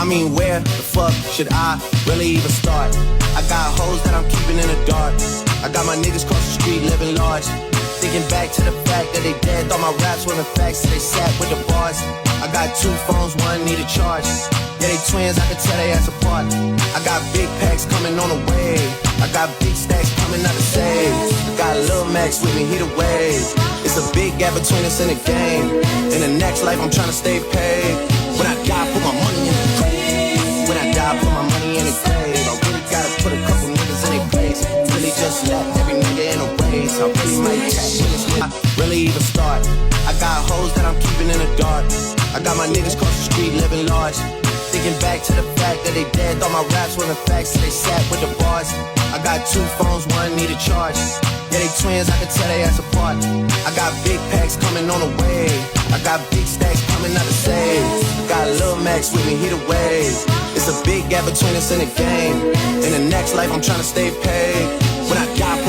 I mean, where the fuck should I really even start? I got hoes that I'm keeping in the dark. I got my niggas cross the street living large. Thinking back to the fact that they dead, thought my raps wasn't facts, so they sat with the bars. I got 2 phones, one need a charge. Yeah, they twins, I can tell they ass apart. I got big packs coming on the way. I got big stacks coming out to save. I got Lil Max with me, he the wave. It's a big gap between us in the game. In the next life, I'm trying to stay paid. When I die, put my money in the grave. When I die, put my money in the grave. I really gotta put a couple niggas in their place. Really just left every nigga in a race. I really might catch niggas when I really even start. I got hoes that I'm keeping in the dark. I got my niggas cross the street living large. Thinking back to the fact that they dead, thought my raps wasn't facts, so they sat with the bars. I got 2 phones, one need a charge. Yeah, they twins, I can tell they ass apart. I got big packs coming on the way. I got big stacks coming out to save. Got Lil Max with me, he the wave. It's a big gap between us in the game. In the next life, I'm trying to stay paid. When I die,